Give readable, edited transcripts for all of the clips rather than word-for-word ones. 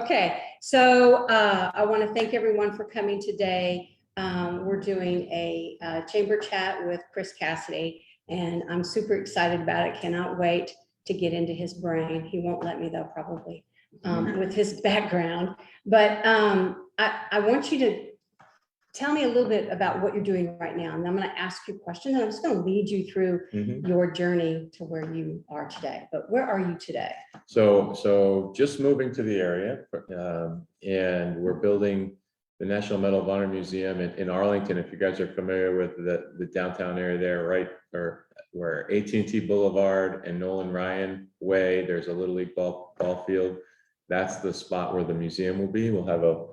Okay, so I want to thank everyone for coming today. We're doing a chamber chat with Chris Cassidy, and I'm super excited about it. Cannot wait to get into his brain. He won't let me though, probably, with his background. But I want you to tell me a little bit about what you're doing right now. And I'm going to ask you questions, and I'm just going to lead you through your journey to where you are today. But where are you today? So just moving to the area, and we're building the National Medal of Honor Museum in Arlington. If you guys are familiar with the downtown area there, right, or where AT&T Boulevard and Nolan Ryan Way, there's a Little League ball field. That's the spot where the museum will be. We'll have a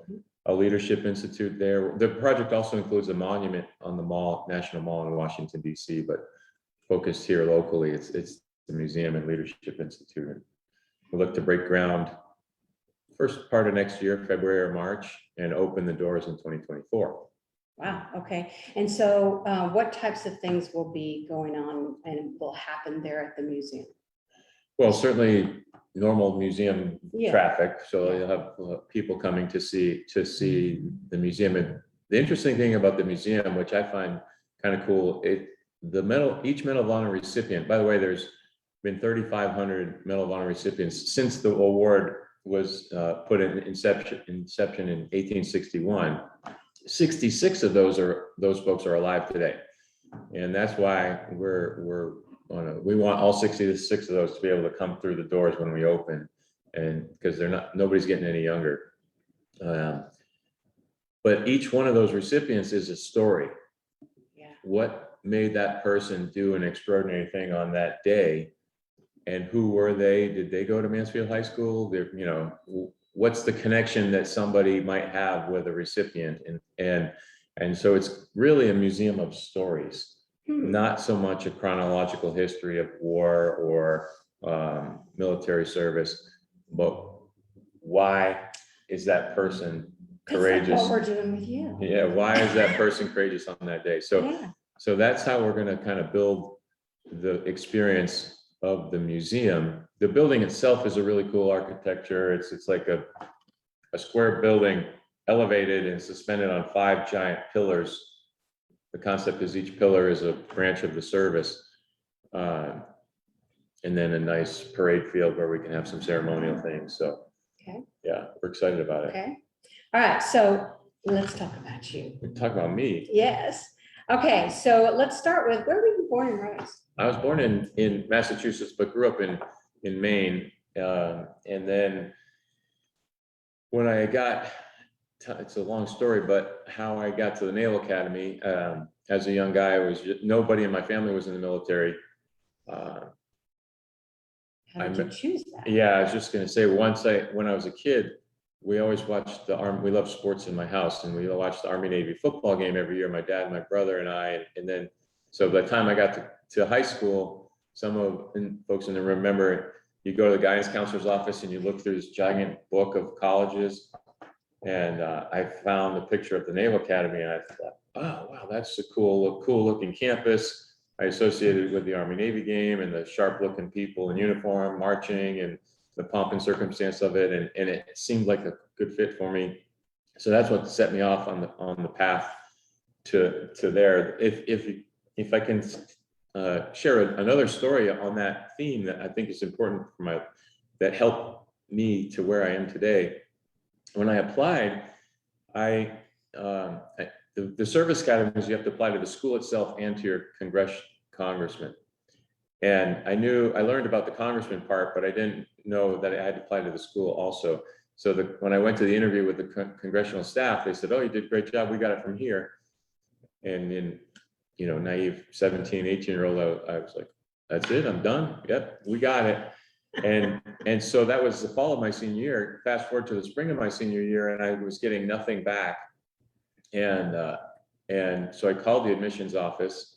leadership institute there. The project also includes a monument on the mall, National Mall in Washington, D.C., but focused here locally. It's the Museum and Leadership Institute. And we'll look to break ground first part of next year, February or March, and open the doors in 2024. Wow, okay. And so what types of things will be going on and will happen there at the museum? Well, certainly normal museum traffic. So you'll have people coming to see the museum. And the interesting thing about the museum, which I find kind of cool, each Medal of Honor recipient, by the way, there's been 3,500 Medal of Honor recipients since the award was put in inception in 1861. 66 of those folks are alive today. And that's why we want all 66 of those to be able to come through the doors when we open, and because nobody's getting any younger. But each one of those recipients is a story. Yeah. What made that person do an extraordinary thing on that day, and who were they? Did they go to Mansfield High School? What's the connection that somebody might have with a recipient? And so it's really a museum of stories. Not so much a chronological history of war or military service, but why is that person courageous? That's what we're doing with you. Yeah, why is that person courageous on that day? So that's how we're going to kind of build the experience of the museum. The building itself is a really cool architecture. It's like a square building, elevated and suspended on 5 giant pillars. The concept is each pillar is a branch of the service, and then a nice parade field where we can have some ceremonial things. So, yeah, we're excited about it. Okay. All right. So let's talk about you. We talk about me. Yes. Okay. So let's start with, where were you born and raised? I was born in Massachusetts, but grew up in Maine. And then when I got, it's a long story, but how I got to the Naval Academy as a young guy, nobody in my family was in the military. How did you choose that? Yeah, I was just going to say, when I was a kid, we always watched the Army. We love sports in my house, and we watched the Army-Navy football game every year. My dad, my brother, and I. And then, so by the time I got to high school, folks in the room remember, you go to the guidance counselor's office and you look through this giant book of colleges. And I found the picture of the Naval Academy, and I thought, oh, wow, that's a cool looking campus. I associated with the Army-Navy game and the sharp looking people in uniform marching and the pomp and circumstance of it. And it seemed like a good fit for me. So that's what set me off on the path to there. If I can share another story on that theme that I think is important that helped me to where I am today. When I applied, the service academies, you have to apply to the school itself and to your congressman. And I learned about the congressman part, but I didn't know that I had to apply to the school also. So when I went to the interview with the congressional staff, they said, oh, you did a great job. We got it from here. And in, naive 17, 18-year-old, I was like, that's it, I'm done. Yep, we got it. And so that was the fall of my senior year. Fast forward to the spring of my senior year, and I was getting nothing back. And so I called the admissions office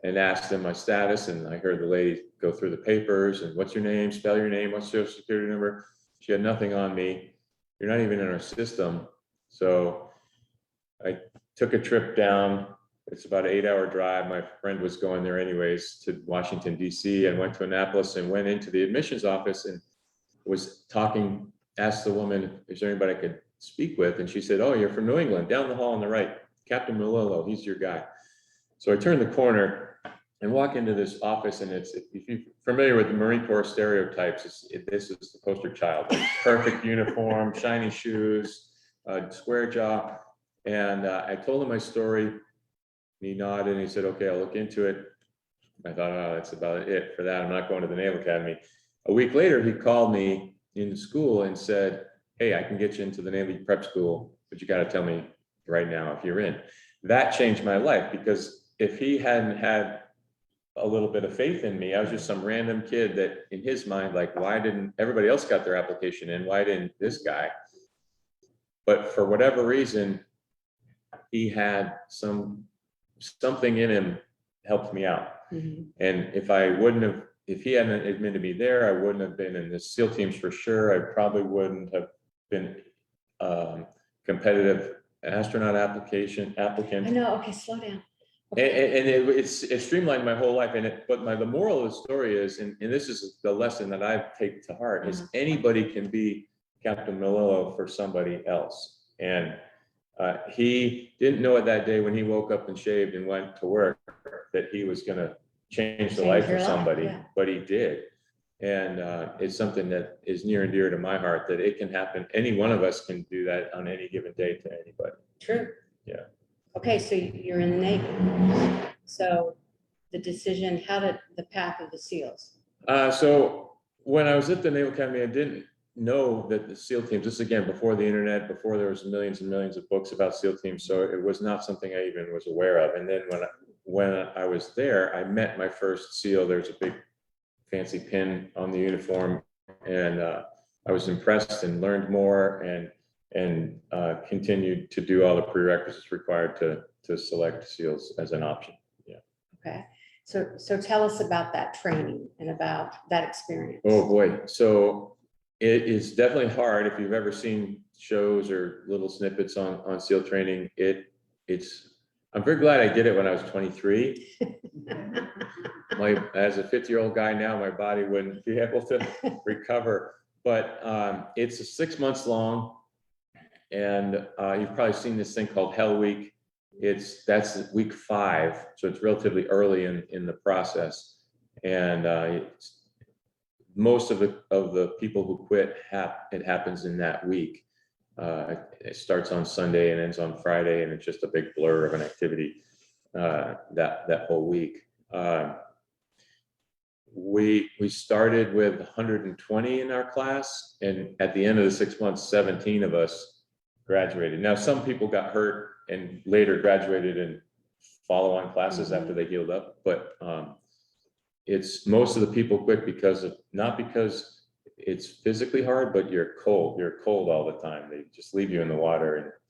and asked them my status, and I heard the lady go through the papers and, what's your name, spell your name, what's your social security number. She had nothing on me. You're not even in our system. So I took a trip down. It's about an 8-hour drive. My friend was going there anyways, to Washington, D.C., and went to Annapolis and went into the admissions office and was talking asked the woman, is there anybody I could speak with? And she said, oh, you're from New England, down the hall on the right, Captain Milo, he's your guy. So I turned the corner and walk into this office, and if you're familiar with the Marine Corps stereotypes, this is the poster child, like perfect uniform, shiny shoes, square jaw. And I told him my story, and he nodded and he said, okay, I'll look into it. I thought, oh, that's about it for that. I'm not going to the Naval Academy. A week later, he called me in school and said, hey, I can get you into the Navy prep school, but you got to tell me right now if you're in. That changed my life, because if he hadn't had a little bit of faith in me, I was just some random kid that in his mind, like, why didn't everybody else got their application in? Why didn't this guy? But for whatever reason, he had something in him helped me out. Mhm. And if he hadn't admitted me there, I wouldn't have been in the SEAL teams for sure. I probably wouldn't have been competitive astronaut applicant. I know. Okay, slow down. And it streamlined my whole life. But the moral of the story is, and this is the lesson that I take to heart, is anybody can be Captain Milo for somebody else. And he didn't know it that day when he woke up and shaved and went to work that he was going to change the life of somebody, but he did. And it's something that is near and dear to my heart, that it can happen. Any one of us can do that on any given day to anybody. True. Yeah. Okay, so you're in the Navy. So the decision, how did the path of the SEALs? So when I was at the Naval Academy, I didn't know that the SEAL teams, this again, before the internet, before there was millions and millions of books about SEAL teams. So it was not something I even was aware of. And then when I was there, I met my first SEAL. There's a big fancy pin on the uniform. And I was impressed and learned more and continued to do all the prerequisites required to select SEALs as an option. Yeah. Okay. So tell us about that training and about that experience. Oh boy. So it is definitely hard. If you've ever seen shows or little snippets on SEAL training, I'm very glad I did it when I was 23. As a 50-year-old guy now, my body wouldn't be able to recover. But it's 6 months long, and you've probably seen this thing called Hell Week. That's week 5, so it's relatively early in the process, and most of the people who quit, it happens in that week. It starts on Sunday and ends on Friday, and it's just a big blur of an activity that whole week. We started with 120 in our class, and at the end of the 6 months, 17 of us graduated. Now, some people got hurt and later graduated in follow-on classes after they healed up, but it's most of the people quit not because it's physically hard, but you're cold all the time. They just leave you in the water.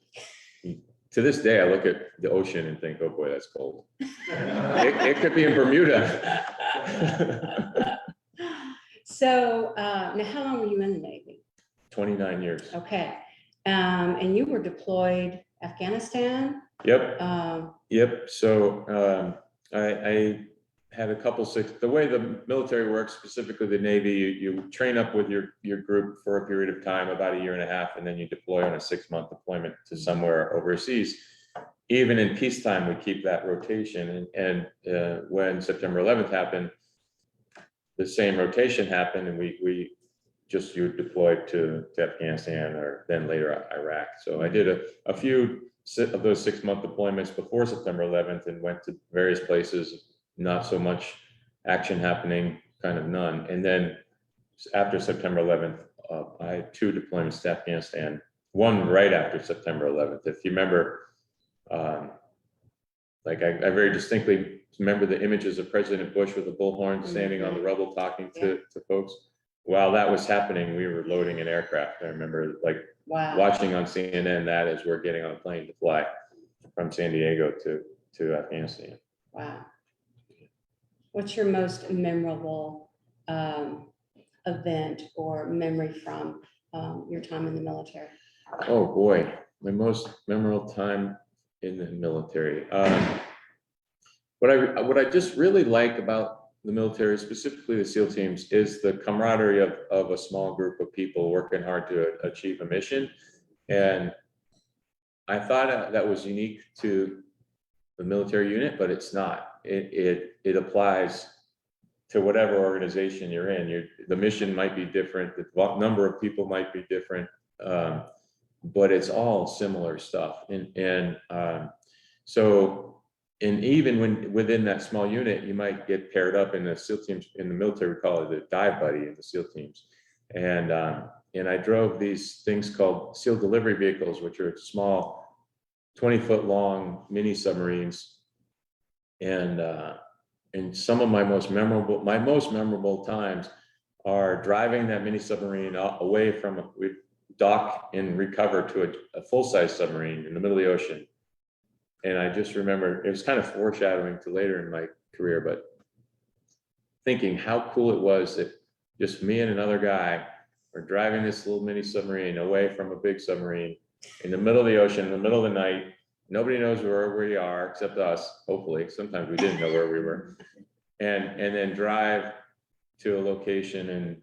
And to this day, I look at the ocean and think, oh boy, that's cold. It could be in Bermuda. So now, how long were you in the Navy? 29 years. Okay. And you were deployed Afghanistan? Yep. Yep. So I had a couple the way the military works, specifically the Navy, you train up with your group for a period of time, about 1.5 years, and then you deploy on a 6-month deployment to somewhere overseas. Even in peacetime, we keep that rotation. And when September 11th happened, the same rotation happened, and you were deployed to Afghanistan, or then later Iraq. So I did a few of those 6-month deployments before September 11th and went to various places, not so much action happening, kind of none. And then after September 11th, I had 2 deployments to Afghanistan, one right after September 11th. If you remember, I very distinctly remember the images of President Bush with a bullhorn standing on the rubble talking to folks. While that was happening, we were loading an aircraft. I remember watching on CNN that as we're getting on a plane to fly from San Diego to Afghanistan. Wow. What's your most memorable event or memory from your time in the military? Oh boy, my most memorable time in the military. What I just really like about the military, specifically the SEAL teams, is the camaraderie of a small group of people working hard to achieve a mission. And I thought that was unique to the military unit, but it's not. It applies to whatever organization you're in. The mission might be different, the number of people might be different, but it's all similar stuff. And even when within that small unit, you might get paired up in the SEAL teams. In the military, we call it the dive buddy in the SEAL teams. And I drove these things called SEAL delivery vehicles, which are small, 20-foot long mini submarines. And some of my most memorable times are driving that mini submarine away from, we dock and recover to a full-size submarine in the middle of the ocean. And I just remember, it was kind of foreshadowing to later in my career, but thinking how cool it was that just me and another guy are driving this little mini submarine away from a big submarine in the middle of the ocean, in the middle of the night. Nobody knows where we are except us, hopefully. Sometimes we didn't know where we were. And then drive to a location and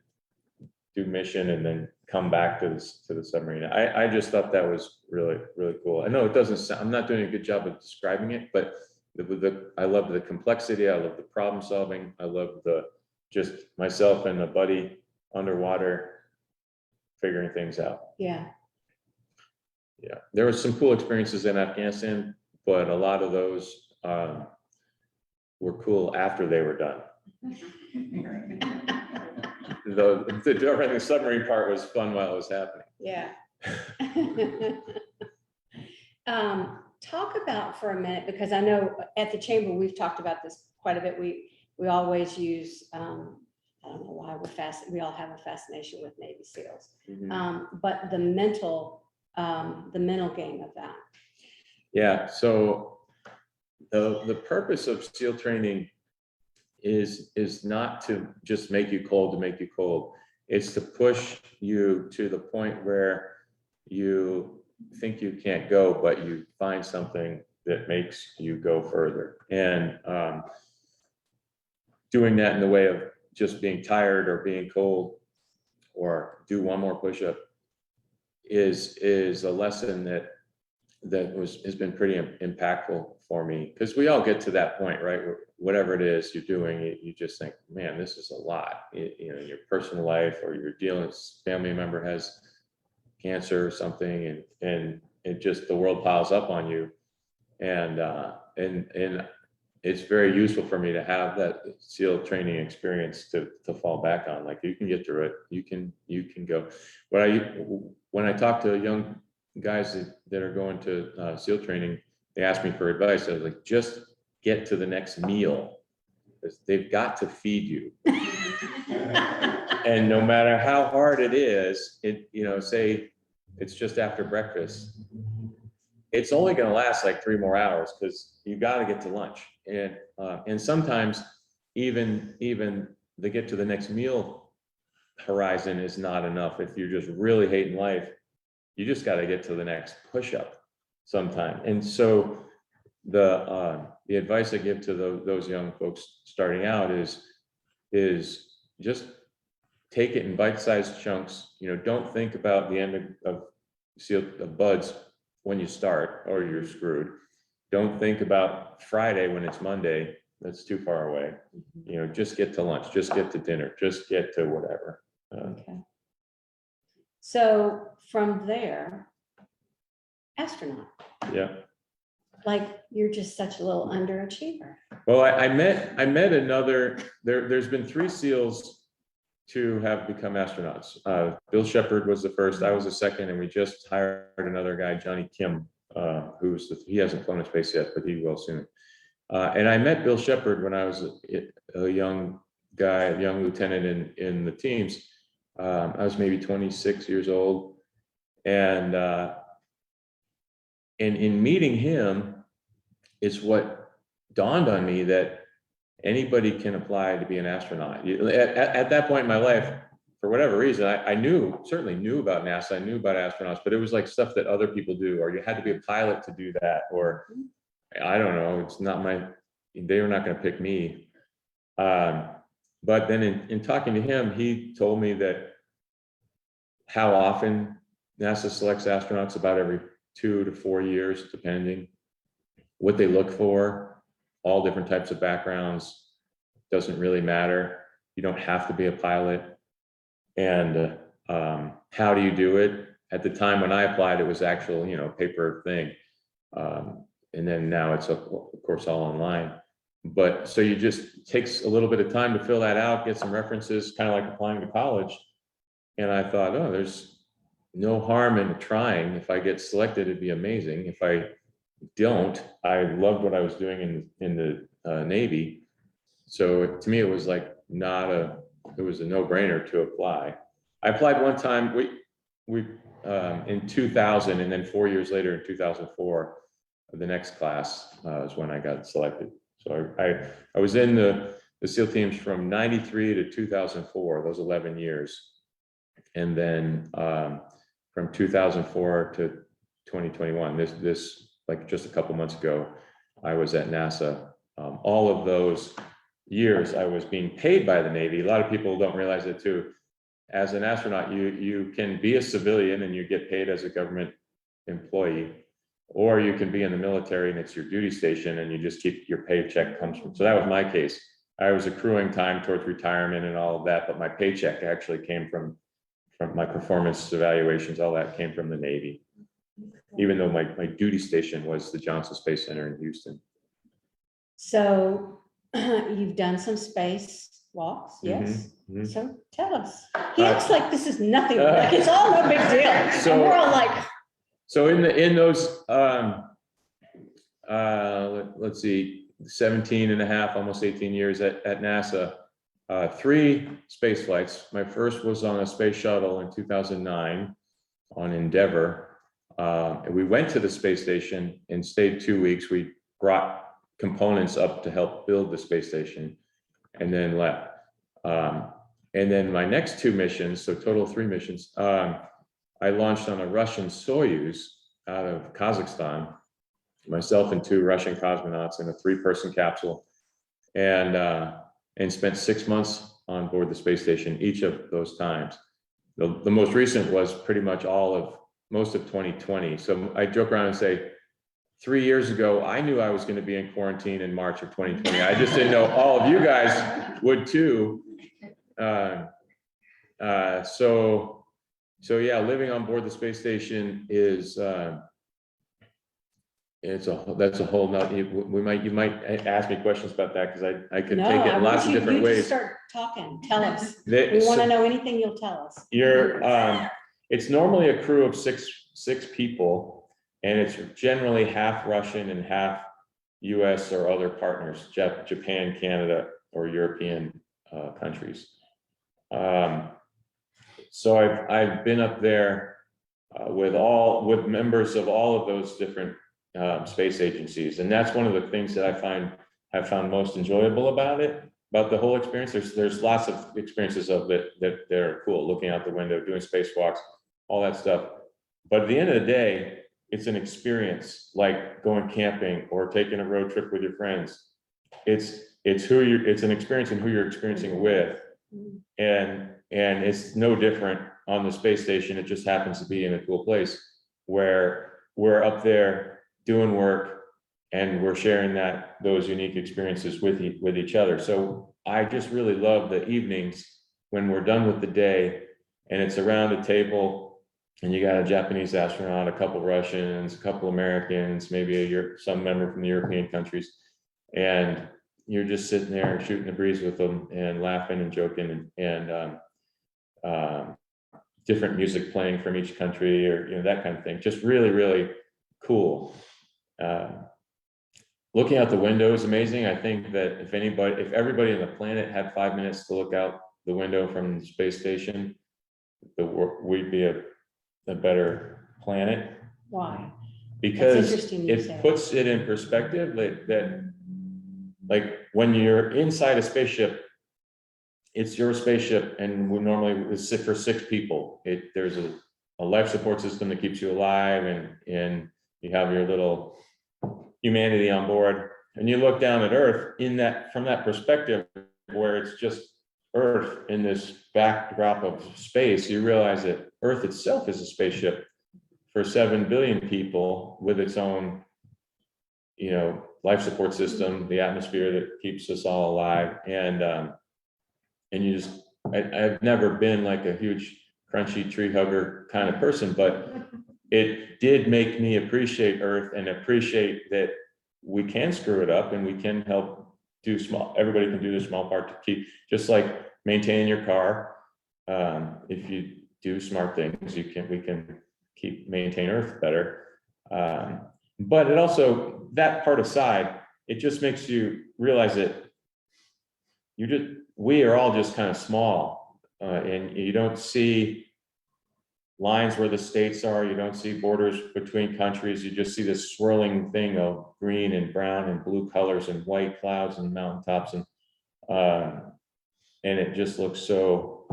do mission and then come back to the submarine. I just thought that was really, really cool. I know it doesn't sound, I'm not doing a good job of describing it, but I love the complexity. I love the problem solving. I love just myself and a buddy underwater figuring things out. Yeah. Yeah, there were some cool experiences in Afghanistan, but a lot of those were cool after they were done. The submarine part was fun while it was happening. Yeah. Talk about for a minute, because I know at the chamber we've talked about this quite a bit. We always use I don't know why we all have a fascination with Navy SEALs, but the mental game of that. Yeah. So the purpose of SEAL training is not to just make you cold to make you cold. It's to push you to the point where you think you can't go, but you find something that makes you go further. And doing that in the way of just being tired or being cold or do one more push-up is a lesson that has been pretty impactful for me, because we all get to that point, right? Whatever it is you're doing, you just think, man, this is a lot. You know, in your personal life, or you're dealing with family member has cancer or something, and it just, the world piles up on you, and it's very useful for me to have that SEAL training experience to fall back on. Like, you can get through it. You can go. When I talk to young guys that are going to SEAL training, they ask me for advice. I was like, just get to the next meal, because they've got to feed you. And no matter how hard it is, say it's just after breakfast, it's only going to last like 3 more hours, because you got to get to lunch. And sometimes even the get to the next meal horizon is not enough. If you're just really hating life, you just got to get to the next push-up sometime. And so the advice I give to those young folks starting out is just take it in bite-sized chunks. Don't think about the end of buds when you start, or you're screwed. Don't think about Friday when it's Monday. That's too far away. Just get to lunch, just get to dinner, just get to whatever. Okay. So from there, astronaut. Yeah. Like, you're just such a little underachiever. Well, I met another, there's been 3 SEALs to have become astronauts. Bill Shepard was the first, I was the second, and we just hired another guy, Johnny Kim, he hasn't flown in space yet, but he will soon. And I met Bill Shepard when I was a young guy, a young lieutenant in the teams. I was maybe 26 years old, and in meeting him, it's what dawned on me that anybody can apply to be an astronaut. At that point in my life, for whatever reason, I certainly knew about NASA, I knew about astronauts, but it was like stuff that other people do, or you had to be a pilot to do that, or I don't know, it's not they were not going to pick me. But then in talking to him, he told me that how often NASA selects astronauts, about every 2 to 4 years, depending what they look for, all different types of backgrounds, doesn't really matter. You don't have to be a pilot. And how do you do it? At the time when I applied, it was actual, paper thing. And then now it's, of course, all online. But so you just takes a little bit of time to fill that out, get some references, kind of like applying to college. And I thought, oh, there's no harm in trying. If I get selected, it'd be amazing. If I don't, I loved what I was doing in the Navy. So to me, it was like it was a no-brainer to apply. I applied one time, we in 2000, and then 4 years later in 2004, the next class is when I got selected. So I was in the SEAL teams from 93 to 2004, those 11 years. And then from 2004 to 2021, this like just a couple months ago, I was at NASA. All of those years I was being paid by the Navy. A lot of people don't realize it too. As an astronaut, you can be a civilian and you get paid as a government employee, or you can be in the military and it's your duty station and you just keep your paycheck comes from. So that was my case. I was accruing time towards retirement and all of that, but my paycheck actually came from my performance evaluations. All that came from the Navy, even though my duty station was the Johnson Space Center in Houston. So you've done some space walks, yes? Mm-hmm. So tell us. He acts like this is nothing, like it's all no big deal. So and we're all like, so in those let's see, 17 and a half, almost 18 years at NASA, 3 space flights. My first was on a space shuttle in 2009 on Endeavour. And we went to the space station and stayed 2 weeks. We brought components up to help build the space station and then left. And then my next 2 missions, so total 3 missions, I launched on a Russian Soyuz out of Kazakhstan, myself and 2 Russian cosmonauts in a 3-person capsule, and spent 6 months on board the space station each of those times. The most recent was pretty much most of 2020. So I joke around and say, 3 years ago, I knew I was going to be in quarantine in March of 2020. I just didn't know all of you guys would too. So yeah, living on board the space station is that's a whole nother. You might ask me questions about that because I could take it in lots of different ways. Just start talking. Tell us. We want to know anything you'll tell us. It's normally a crew of six people, and it's generally half Russian and half U.S. or other partners, Japan, Canada, or European countries. So I've been up there with members of all of those different space agencies, and that's one of the things that have found most enjoyable about the whole experience. There's lots of experiences of it that are cool, looking out the window, doing spacewalks, all that stuff. But at the end of the day, it's an experience like going camping or taking a road trip with your friends. It's an experience in who you're experiencing with, and it's no different on the space station. It just happens to be in a cool place where we're up there doing work and we're sharing those unique experiences with each other. So I just really love the evenings when we're done with the day and it's around a table and you got a Japanese astronaut, a couple Russians, a couple Americans, maybe some member from the European countries, and you're just sitting there shooting the breeze with them and laughing and joking and different music playing from each country, or that kind of thing. Just really, really cool. Looking out the window is amazing. I think that if everybody on the planet had 5 minutes to look out the window from the space station, we'd be a better planet. Why? Because it puts it in perspective that like when you're inside a spaceship, it's your spaceship, and we normally it's for 6 people. There's a life support system that keeps you alive, and you have your little humanity on board. And you look down at Earth from that perspective, where it's just Earth in this backdrop of space, you realize that Earth itself is a spaceship for 7 billion people with its own, life support system, the atmosphere that keeps us all alive. And you just, I've never been like a huge crunchy tree hugger kind of person, but it did make me appreciate Earth and appreciate that we can screw it up and we can help do everybody can do the small part to keep, just like maintaining your car. If you do smart things, we can maintain Earth better. But it also, that part aside, it just makes you realize that we are all just kind of small, and you don't see lines where the states are, you don't see borders between countries, you just see this swirling thing of green and brown and blue colors and white clouds and mountaintops, and it just looks so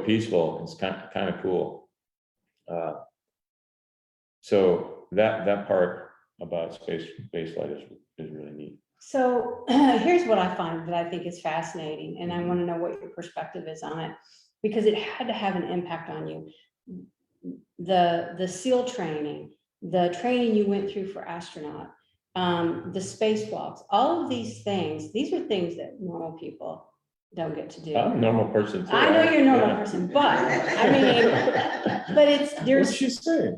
peaceful. It's kind of cool. So that part about space flight is really neat. So here's what I find that I think is fascinating, and I want to know what your perspective is on it, because it had to have an impact on you. The SEAL training, the training you went through for astronaut, the spacewalks, all of these things, these are things that normal people don't get to do. I'm a normal person too. I know you're a normal person, but I mean, but there's. What's she saying?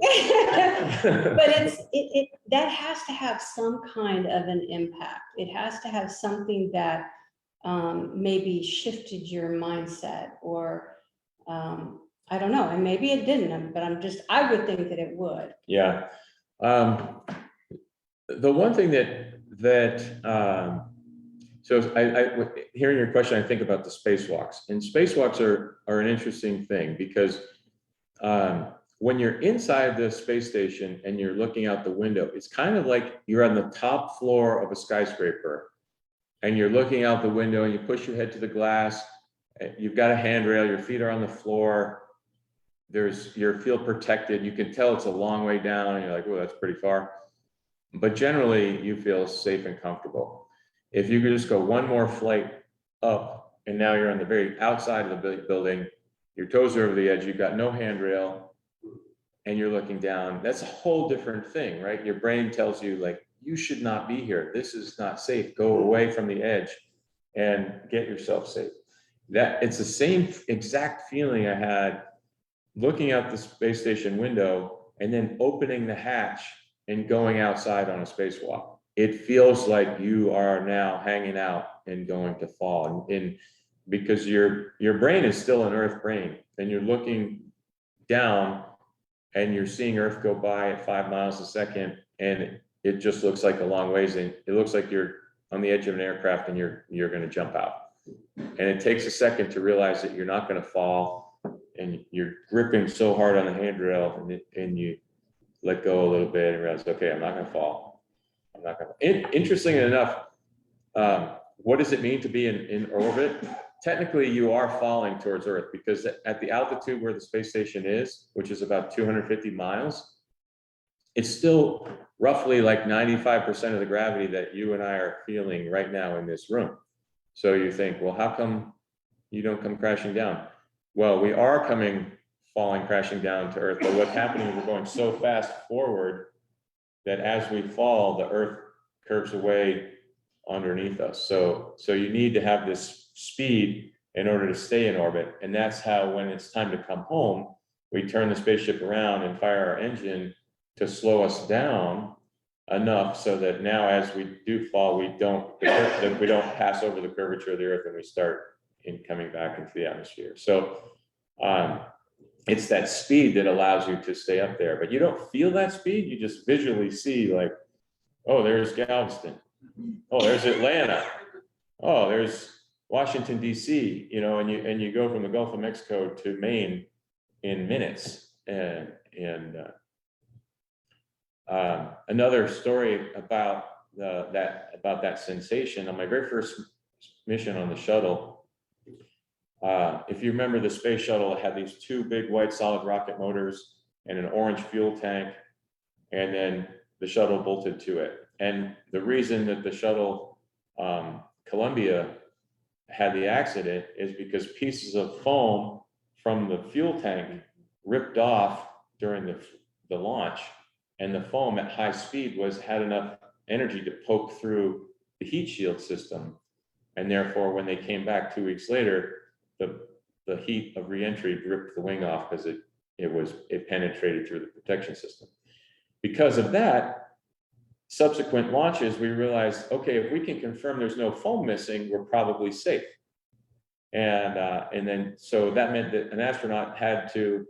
But it that has to have some kind of an impact. It has to have something that maybe shifted your mindset, or I don't know, and maybe it didn't, but I would think that it would. Yeah. The one thing so hearing your question, I think about the spacewalks, and spacewalks are an interesting thing, because when you're inside the space station and you're looking out the window, it's kind of like you're on the top floor of a skyscraper and you're looking out the window and you push your head to the glass, you've got a handrail, your feet are on the floor, you feel protected, you can tell it's a long way down and you're like, oh, that's pretty far. But generally you feel safe and comfortable. If you could just go one more flight up and now you're on the very outside of the building, your toes are over the edge, you've got no handrail, and you're looking down, that's a whole different thing, right? Your brain tells you, like, you should not be here. This is not safe. Go away from the edge and get yourself safe. It's the same exact feeling I had looking out the space station window and then opening the hatch and going outside on a spacewalk. It feels like you are now hanging out and going to fall, and because your brain is still an Earth brain, and you're looking down and you're seeing Earth go by at 5 miles a second, and it just looks like a long ways, and it looks like you're on the edge of an aircraft and you're going to jump out. And it takes a second to realize that you're not going to fall, and you're gripping so hard on the handrail, and you let go a little bit and realize, okay, I'm not going to fall. I'm not going to. Interestingly enough, what does it mean to be in orbit? Technically, you are falling towards Earth, because at the altitude where the space station is, which is about 250 miles, it's still roughly like 95% of the gravity that you and I are feeling right now in this room. So you think, well, how come you don't come crashing down? Well, we are falling crashing down to Earth, but what's happening is we're going so fast forward that as we fall, the Earth curves away underneath us. So you need to have this speed in order to stay in orbit. And that's how, when it's time to come home, we turn the spaceship around and fire our engine to slow us down enough so that now, as we do fall, we don't pass over the curvature of the Earth and we start coming back into the atmosphere. So it's that speed that allows you to stay up there, but you don't feel that speed. You just visually see, like, oh, there's Galveston. Oh, there's Atlanta. Oh, there's Washington, D.C., and you go from the Gulf of Mexico to Maine in minutes. And another story about that sensation, on my very first mission on the shuttle, if you remember, the space shuttle had these two big white solid rocket motors and an orange fuel tank, and then the shuttle bolted to it. And the reason that the shuttle Columbia had the accident is because pieces of foam from the fuel tank ripped off during the launch, and the foam at high speed had enough energy to poke through the heat shield system, and therefore when they came back 2 weeks later, the heat of reentry ripped the wing off because it penetrated through the protection system. Because of that, subsequent launches, we realized, okay, if we can confirm there's no foam missing, we're probably safe. And then, so that meant that an astronaut had to,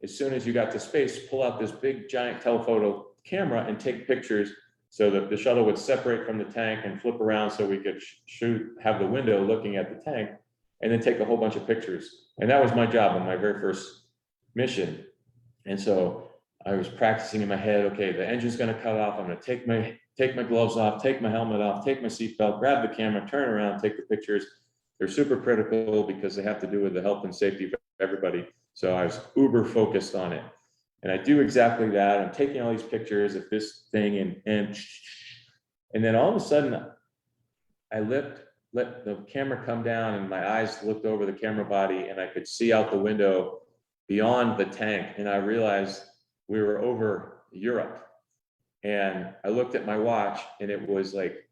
as soon as you got to space, pull out this big giant telephoto camera and take pictures so that the shuttle would separate from the tank and flip around so we could have the window looking at the tank, and then take a whole bunch of pictures. And that was my job on my very first mission. And so I was practicing in my head, okay, the engine's gonna cut off, I'm gonna take my gloves off, take my helmet off, take my seatbelt, grab the camera, turn around, take the pictures. They're super critical because they have to do with the health and safety of everybody. So I was uber focused on it. And I do exactly that. I'm taking all these pictures of this thing, and then all of a sudden I let the camera come down, and my eyes looked over the camera body, and I could see out the window beyond the tank. And I realized we were over Europe. And I looked at my watch, and it was like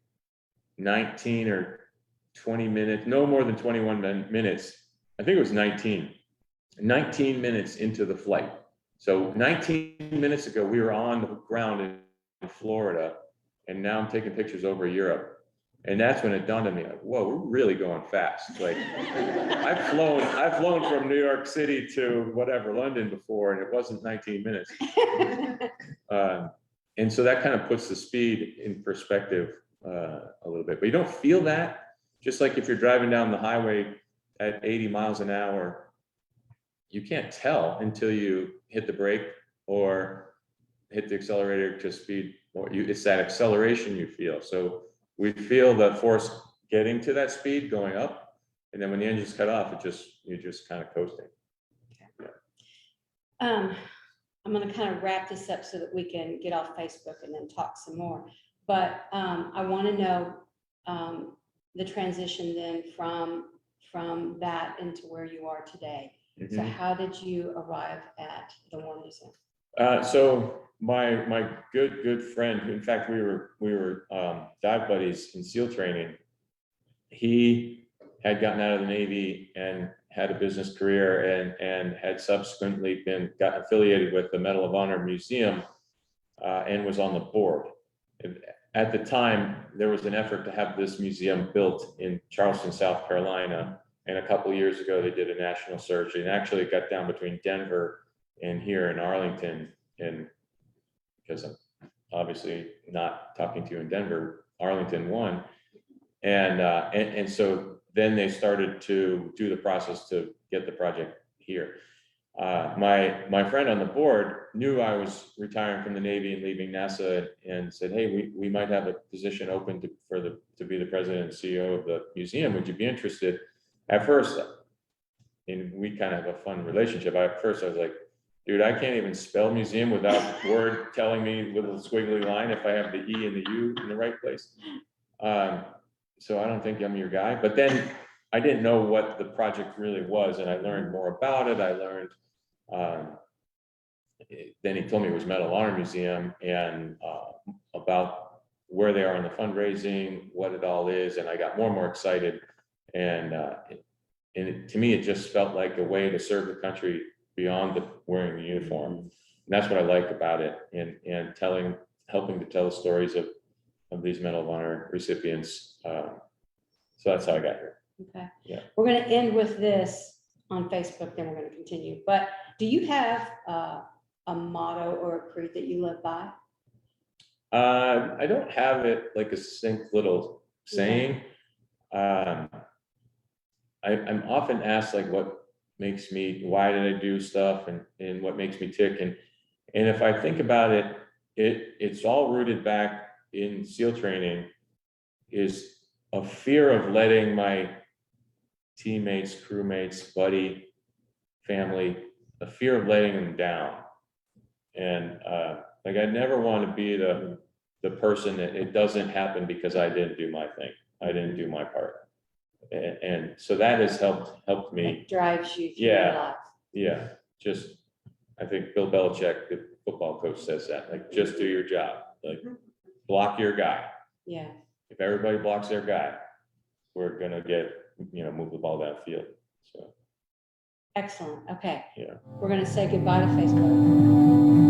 19 or 20 minutes, no more than 21 minutes. I think it was 19 minutes into the flight. So 19 minutes ago, we were on the ground in Florida, and now I'm taking pictures over Europe. And that's when it dawned on me, like, whoa, we're really going fast. Like, I've flown from New York City to whatever, London before, and it wasn't 19 minutes. And so that kind of puts the speed in perspective a little bit, but you don't feel that. Just like if you're driving down the highway at 80 miles an hour, you can't tell until you hit the brake or hit the accelerator to speed, or it's that acceleration you feel. So we feel the force getting to that speed going up, and then when the engine's cut off, you're just kind of coasting. Okay. Yeah. I'm going to kind of wrap this up so that we can get off Facebook and then talk some more. But I want to know the transition then from that into where you are today. Mm-hmm. So how did you arrive at the War Museum? So my good friend, in fact, we were dive buddies in SEAL training. He had gotten out of the Navy and had a business career, and had subsequently got affiliated with the Medal of Honor Museum, and was on the board. At the time, there was an effort to have this museum built in Charleston, South Carolina, and a couple of years ago they did a national search, and actually it got down between Denver and here in Arlington. And because I'm obviously not talking to you in Denver, Arlington won, and so then they started to do the process to get the project here. My friend on the board knew I was retiring from the Navy and leaving NASA, and said, "Hey, we might have a position open to be the president and CEO of the museum. Would you be interested?" At first, and we kind of have a fun relationship. At first, I was like, "Dude, I can't even spell museum without Word telling me with a squiggly line if I have the E and the U in the right place." So I don't think I'm your guy. But then I didn't know what the project really was, and I learned more about it. I learned. Then he told me it was Medal of Honor Museum, and about where they are in the fundraising, what it all is, and I got more and more excited. And to me, it just felt like a way to serve the country beyond wearing the uniform. And that's what I like about it, and helping to tell the stories of these Medal of Honor recipients. So that's how I got here. Okay. Yeah. We're going to end with this on Facebook, then we're going to continue. But do you have a motto or a creed that you live by? I don't have it like a succinct little saying. I'm often asked, like, why did I do stuff, and what makes me tick, and if I think about it, it's all rooted back in SEAL training, is a fear of letting my teammates, crewmates, buddy, family, a fear of letting them down. And like, I never want to be the person that it doesn't happen because I didn't do my thing. I didn't do my part. And so that has helped me. It drives you through your Yeah. life. Yeah, just, I think Bill Belichick, the football coach, says that, like, just do your job, like, block your guy. Yeah. If everybody blocks their guy, we're gonna get, move the ball downfield, so, Excellent. Okay. yeah. We're going to say goodbye to Facebook.